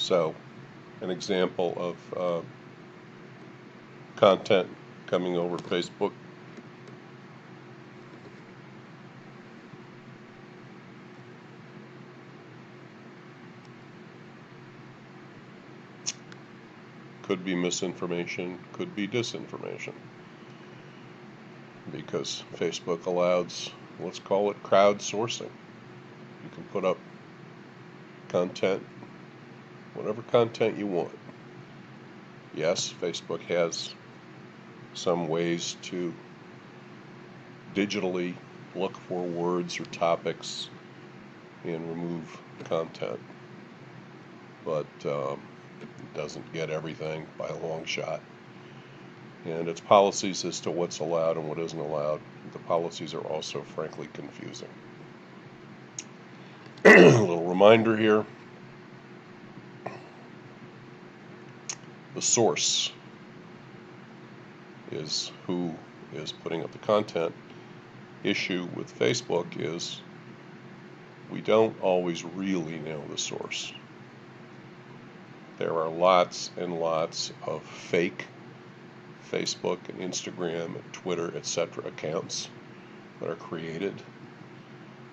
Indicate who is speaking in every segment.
Speaker 1: So, an example of content coming over Facebook. Could be misinformation, could be disinformation, because Facebook allows, let's call it crowdsourcing. You can put up content, whatever content you want. Yes, Facebook has some ways to digitally look for words or topics and remove content, but it doesn't get everything by a long shot. And its policies as to what's allowed and what isn't allowed, the policies are also frankly confusing. A little reminder here. The source is who is putting up the content. Issue with Facebook is we don't always really know the source. There are lots and lots of fake Facebook and Instagram and Twitter, etc. accounts that are created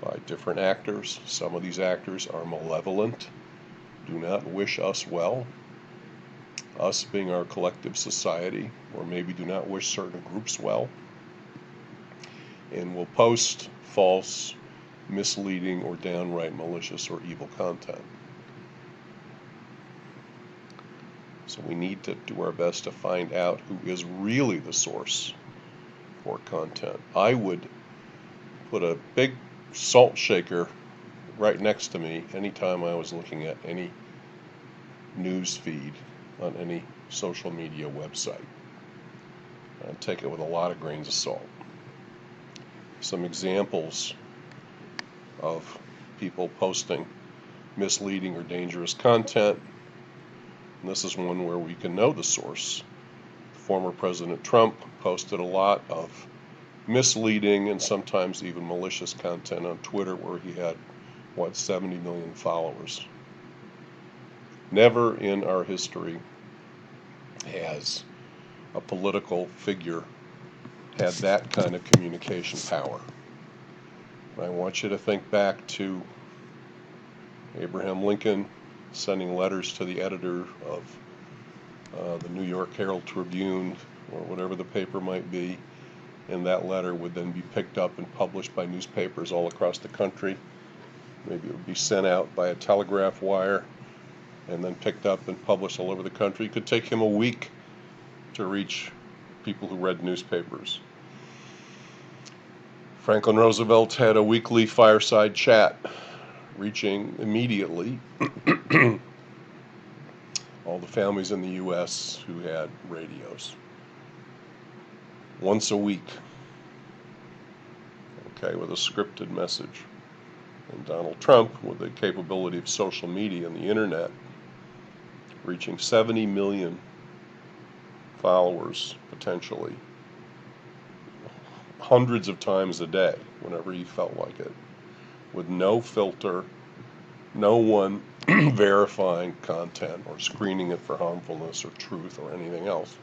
Speaker 1: by different actors. Some of these actors are malevolent, do not wish us well, us being our collective society, or maybe do not wish certain groups well, and will post false, misleading, or downright malicious or evil content. So we need to do our best to find out who is really the source for content. I would put a big salt shaker right next to me anytime I was looking at any news feed on any social media website. I'd take it with a lot of grains of salt. Some examples of people posting misleading or dangerous content. And this is one where we can know the source. Former President Trump posted a lot of misleading and sometimes even malicious content on Twitter, where he had, 70 million followers. Never in our history has a political figure had that kind of communication power. And I want you to think back to Abraham Lincoln sending letters to the editor of the New York Herald Tribune, or whatever the paper might be, and that letter would then be picked up and published by newspapers all across the country. Maybe it would be sent out by a telegraph wire and then picked up and published all over the country. It could take him a week to reach people who read newspapers. Franklin Roosevelt had a weekly fireside chat, reaching immediately all the families in the U.S. who had radios. Once a week, okay, with a scripted message. And Donald Trump, with the capability of social media and the internet, reaching 70 million followers potentially, hundreds of times a day, whenever he felt like it, with no filter, no one verifying content or screening it for harmfulness or truth or anything else.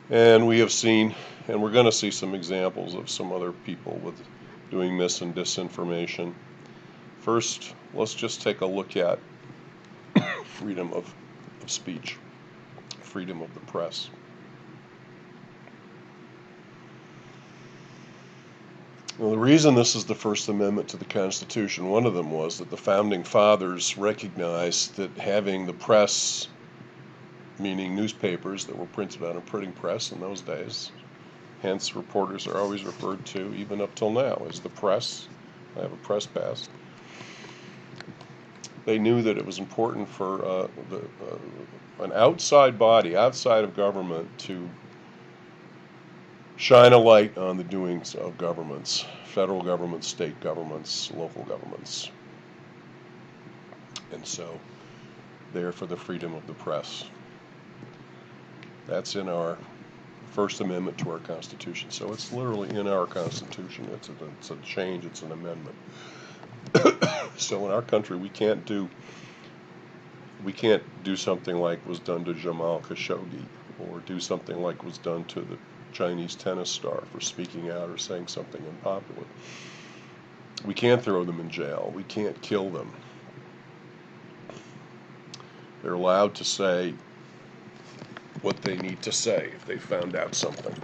Speaker 1: And we have seen, and we're going to see some examples of some other people with doing mis and disinformation. First, let's just take a look at freedom of speech, freedom of the press. Well, the reason this is the First Amendment to the Constitution, one of them was that the Founding Fathers recognized that having the press, meaning newspapers that were printed on a printing press in those days, hence reporters are always referred to, even up till now, as the press. I have a press pass. They knew that it was important for an outside body, outside of government, to shine a light on the doings of governments, federal governments, state governments, local governments. And so, they're for the freedom of the press. That's in our First Amendment to our Constitution. So it's literally in our Constitution. It's a change, it's an amendment. So in our country, we can't do something like was done to Jamal Khashoggi, or do something like was done to the Chinese tennis star for speaking out or saying something unpopular. We can't throw them in jail. We can't kill them. They're allowed to say what they need to say if they found out something.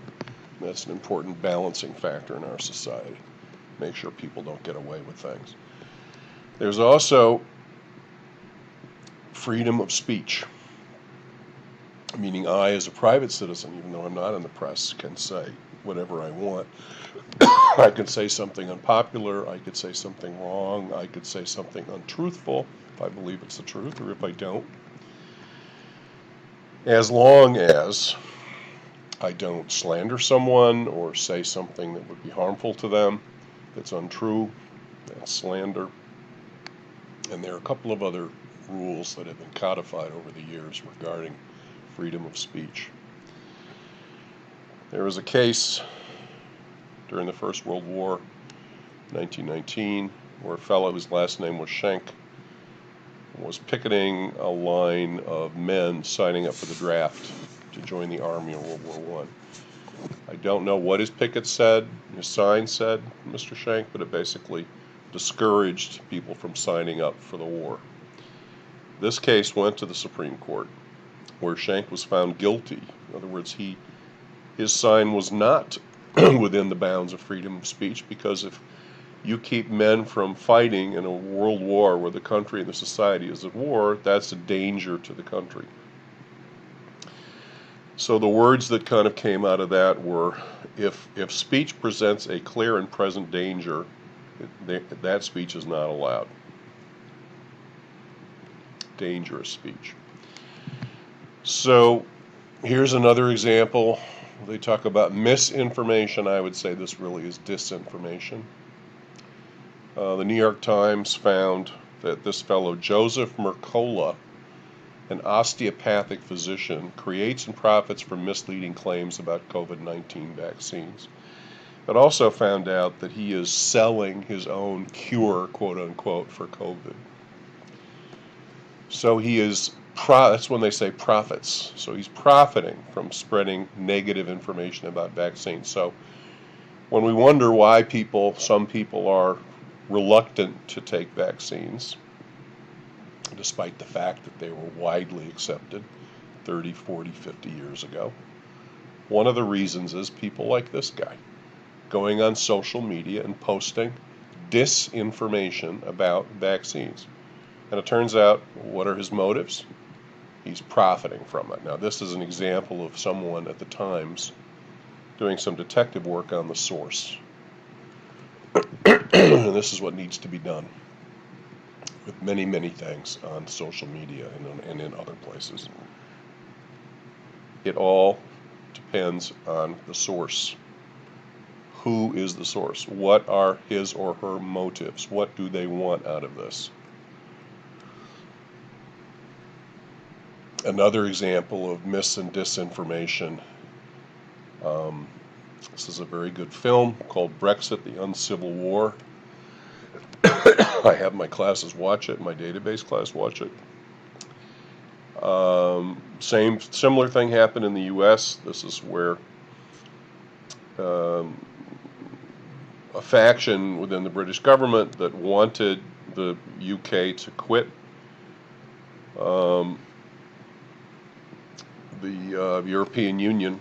Speaker 1: That's an important balancing factor in our society. Make sure people don't get away with things. There's also freedom of speech, meaning I, as a private citizen, even though I'm not in the press, can say whatever I want. I can say something unpopular, I could say something wrong, I could say something untruthful if I believe it's the truth, or if I don't. As long as I don't slander someone or say something that would be harmful to them, that's untrue, that's slander. And there are a couple of other rules that have been codified over the years regarding freedom of speech. There was a case during the First World War, 1919, where a fellow whose last name was Schenck was picketing a line of men signing up for the draft to join the army in World War I. I don't know what his picket said, his sign said, Mr. Schenck, but it basically discouraged people from signing up for the war. This case went to the Supreme Court, where Schenck was found guilty. In other words, his sign was not within the bounds of freedom of speech, because if you keep men from fighting in a world war where the country and the society is at war, that's a danger to the country. So the words that kind of came out of that were, if speech presents a clear and present danger, that speech is not allowed. Dangerous speech. So here's another example. They talk about misinformation. I would say this really is disinformation. The New York Times found that this fellow, Joseph Mercola, an osteopathic physician, creates and profits from misleading claims about COVID-19 vaccines. It also found out that he is selling his own cure, quote unquote, for COVID. So he is, that's when they say profits. So he's profiting from spreading negative information about vaccines. So when we wonder why some people are reluctant to take vaccines, despite the fact that they were widely accepted 30, 40, 50 years ago, one of the reasons is people like this guy going on social media and posting disinformation about vaccines. And it turns out, what are his motives? He's profiting from it. Now, this is an example of someone at the Times doing some detective work on the source. And this is what needs to be done with many, many things on social media and in other places. It all depends on the source. Who is the source? What are his or her motives? What do they want out of this? Another example of mis and disinformation. This is a very good film called Brexit, the Uncivil War. I have my classes watch it, my database class watch it. Similar thing happened in the U.S. This is where a faction within the British government that wanted the UK to quit the European Union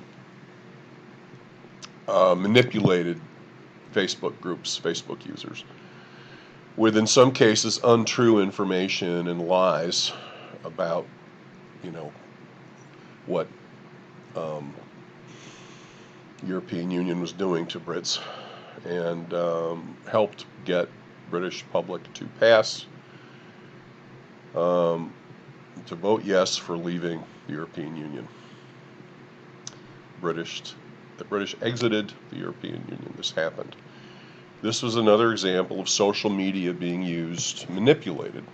Speaker 1: manipulated Facebook groups, Facebook users, with in some cases untrue information and lies about, what European Union was doing to Brits, and helped get British public to pass to vote yes for leaving the European Union. The British exited the European Union. This happened. This was another example of social media being used, manipulated.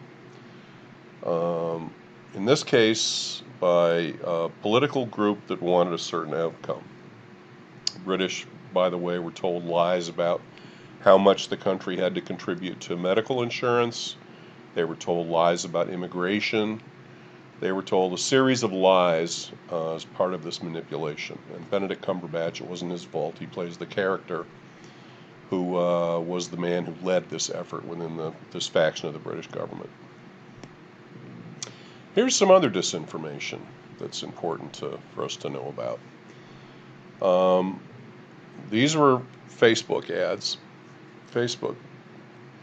Speaker 1: In this case, by a political group that wanted a certain outcome. The British, by the way, were told lies about how much the country had to contribute to medical insurance. They were told lies about immigration. They were told a series of lies as part of this manipulation. And Benedict Cumberbatch, it wasn't his fault. He plays the character who was the man who led this effort within this faction of the British government. Here's some other disinformation that's important for us to know about. These were Facebook ads, Facebook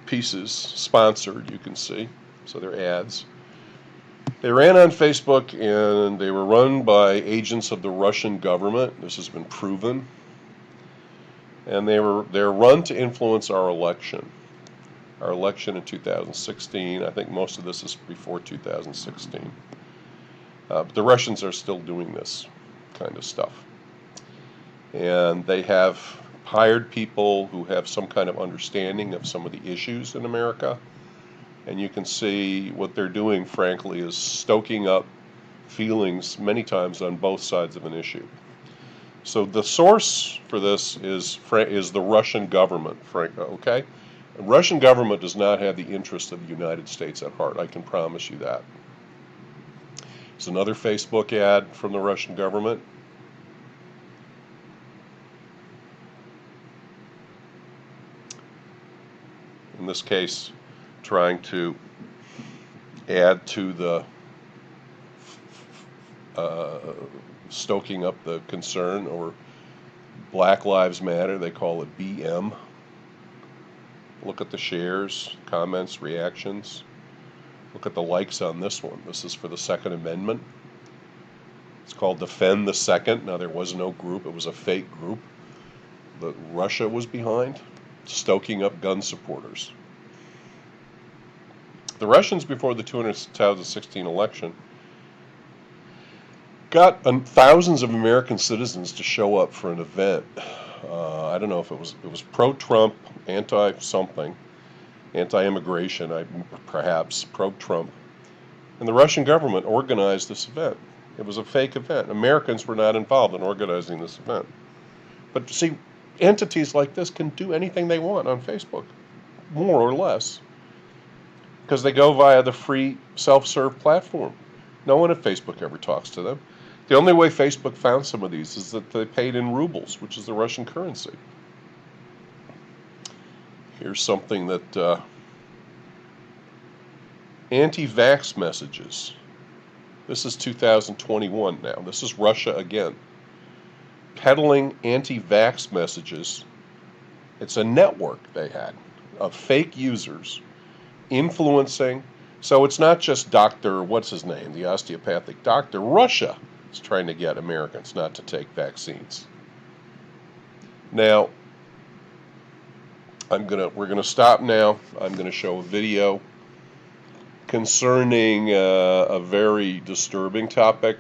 Speaker 1: pieces, sponsored, you can see. So they're ads. They ran on Facebook and they were run by agents of the Russian government. This has been proven. And they're run to influence our election. Our election in 2016. I think most of this is before 2016. But the Russians are still doing this kind of stuff. And they have hired people who have some kind of understanding of some of the issues in America. And you can see what they're doing, frankly, is stoking up feelings many times on both sides of an issue. So the source for this is the Russian government, okay? The Russian government does not have the interest of the United States at heart, I can promise you that. It's another Facebook ad from the Russian government. In this case, trying to add to the stoking up the concern, or Black Lives Matter, they call it BM. Look at the shares, comments, reactions. Look at the likes on this one. This is for the Second Amendment. It's called Defend the Second. Now, there was no group. It was a fake group that Russia was behind, stoking up gun supporters. The Russians, before the 2016 election, got thousands of American citizens to show up for an event. I don't know if it was pro-Trump, anti-something, anti-immigration, perhaps pro-Trump. And the Russian government organized this event. It was a fake event. Americans were not involved in organizing this event. But see, entities like this can do anything they want on Facebook, more or less, because they go via the free self-serve platform. No one at Facebook ever talks to them. The only way Facebook found some of these is that they paid in rubles, which is the Russian currency. Here's something that anti-vax messages. This is 2021 now. This is Russia again. Peddling anti-vax messages. It's a network they had of fake users influencing. So it's not just Dr. what's his name, the osteopathic doctor. Russia is trying to get Americans not to take vaccines. Now, we're gonna stop now. I'm gonna show a video concerning a very disturbing topic,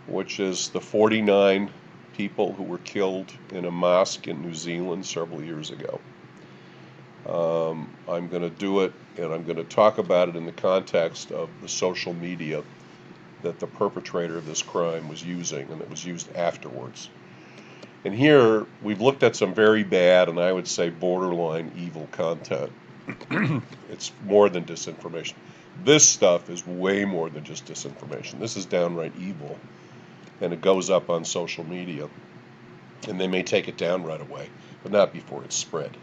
Speaker 1: which is the 49 people who were killed in a mosque in New Zealand several years ago. I'm going to do it, and I'm going to talk about it in the context of the social media that the perpetrator of this crime was using, and that was used afterwards. And here, we've looked at some very bad, and I would say borderline evil content. It's more than disinformation. This stuff is way more than just disinformation. This is downright evil, and it goes up on social media. And they may take it down right away, but not before it's spread.